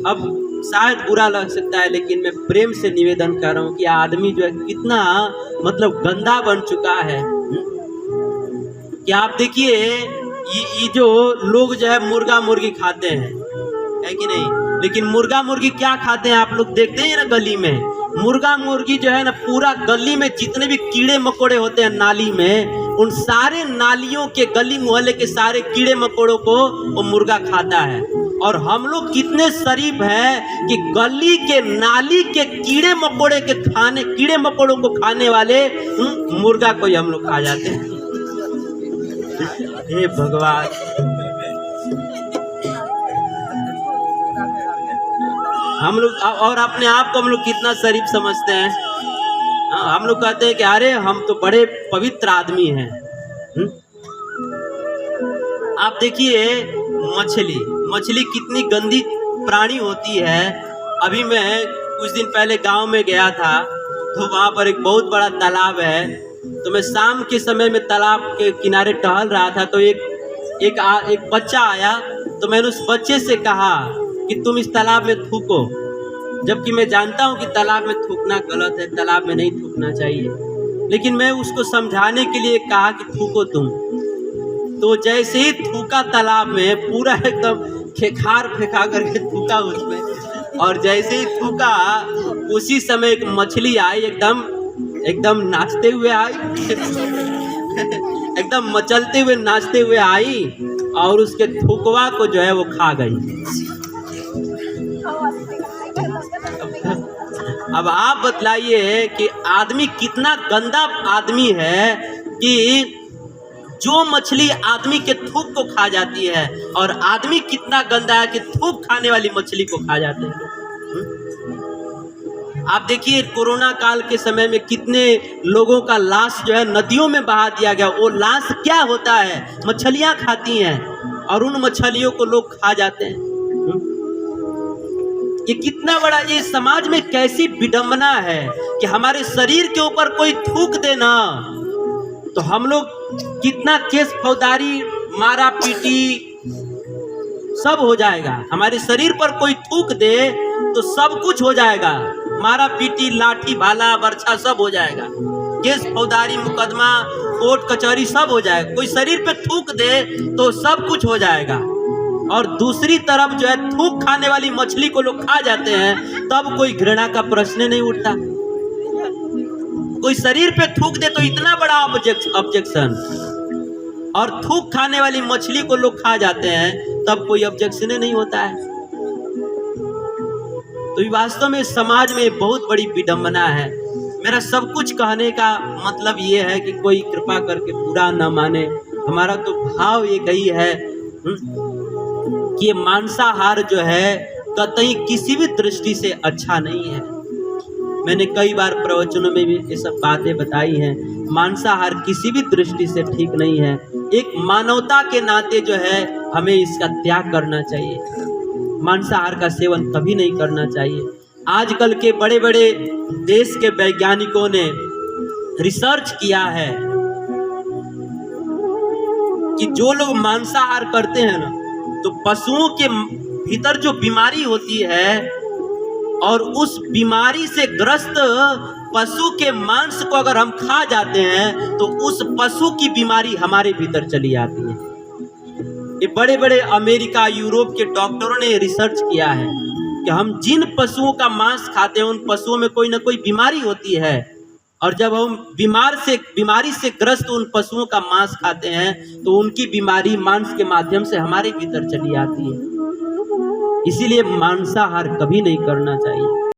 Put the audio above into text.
अब शायद बुरा लग सकता है, लेकिन मैं प्रेम से निवेदन कर रहा हूँ कि आदमी जो है कितना मतलब गंदा बन चुका है कि आप देखिए ये जो लोग जो है मुर्गा मुर्गी खाते हैं, है कि नहीं? लेकिन मुर्गा मुर्गी क्या खाते हैं आप लोग देखते हैं ना गली में? मुर्गा मुर्गी जो है ना पूरा गली में जितने भी कीड़े मकोड़े होते हैं नाली में, उन सारे नालियों के गली मोहल्ले के सारे कीड़े मकोड़ों को वो मुर्गा खाता है। और हम लोग कितने शरीफ हैं कि गली के नाली के कीड़े मकोड़ों को खाने वाले मुर्गा को ही हम लोग खा जाते हैं। हे भगवान, हम लोग और अपने आप को हम लोग कितना शरीफ समझते हैं। हम लोग कहते हैं कि अरे हम तो बड़े पवित्र आदमी हैं। आप देखिए मछली कितनी गंदी प्राणी होती है। अभी मैं कुछ दिन पहले गांव में गया था, तो वहाँ पर एक बहुत बड़ा तालाब है। तो मैं शाम के समय में तालाब के किनारे टहल रहा था, तो एक बच्चा आया। तो मैंने उस बच्चे से कहा कि तुम इस तालाब में थूको, जबकि मैं जानता हूँ कि तालाब में थूकना गलत है, तालाब में नहीं थूकना चाहिए। लेकिन मैं उसको समझाने के लिए कहा कि थूको तुम। तो जैसे ही थूका तालाब में, पूरा एकदम खेखार फेंका करके थूका उसमें, और जैसे ही थूका उसी समय एक मछली आई, एकदम नाचते हुए आई एकदम मचलते हुए नाचते हुए आई, और उसके थूकवा को जो है वो खा गई। अब आप बतलाइए कि आदमी कितना गंदा आदमी है कि जो मछली आदमी के थूक को खा जाती है, और आदमी कितना गंदा है कि थूक खाने वाली मछली को खा जाते हैं। आप देखिए कोरोना काल के समय में कितने लोगों का लाश जो है नदियों में बहा दिया गया। वो लाश क्या होता है? मछलियां खाती हैं, और उन मछलियों को लोग खा जाते हैं। ये कितना बड़ा, ये समाज में कैसी विडंबना है कि हमारे शरीर के ऊपर कोई थूक देना तो हम लोग कितना केस फौजदारी, मारा पीटी सब हो जाएगा। हमारे शरीर पर कोई थूक दे तो सब कुछ हो जाएगा, मारा पीटी, लाठी भाला बर्छा सब हो जाएगा, केस फौजदारी, मुकदमा, कोर्ट कचहरी सब हो जाएगा। कोई शरीर पे थूक दे तो सब कुछ हो जाएगा। और दूसरी तरफ जो है थूक खाने वाली मछली को लोग खा जाते हैं, तब कोई घृणा का प्रश्न नहीं उठता। कोई शरीर पे थूक दे तो इतना बड़ा ऑब्जेक्शन, और थूक खाने वाली मछली को लोग खा जाते हैं तब कोई ऑब्जेक्शन नहीं होता है। तो वास्तव में समाज में बहुत बड़ी विडंबना है। मेरा सब कुछ कहने का मतलब ये है कि कोई कृपा करके बुरा न माने। हमारा तो भाव ये कही है कि मांसाहार जो है कतई किसी भी दृष्टि से अच्छा नहीं है। मैंने कई बार प्रवचनों में भी ये सब बातें बताई हैं। मांसाहार किसी भी दृष्टि से ठीक नहीं है। एक मानवता के नाते जो है हमें इसका त्याग करना चाहिए। मांसाहार का सेवन कभी नहीं करना चाहिए। आजकल के बड़े बड़े देश के वैज्ञानिकों ने रिसर्च किया है कि जो लोग मांसाहार करते हैं ना, तो पशुओं के भीतर जो बीमारी होती है, और उस बीमारी से ग्रस्त पशु के मांस को अगर हम खा जाते हैं तो उस पशु की बीमारी हमारे भीतर चली आती है। ये बड़े बड़े अमेरिका, यूरोप के डॉक्टरों ने रिसर्च किया है कि हम जिन पशुओं का मांस खाते हैं उन पशुओं में कोई ना कोई बीमारी होती है, और जब हम बीमारी से ग्रस्त उन पशुओं का मांस खाते हैं तो उनकी बीमारी मांस के माध्यम से हमारे भीतर चली आती है। इसीलिए मांसाहार कभी नहीं करना चाहिए।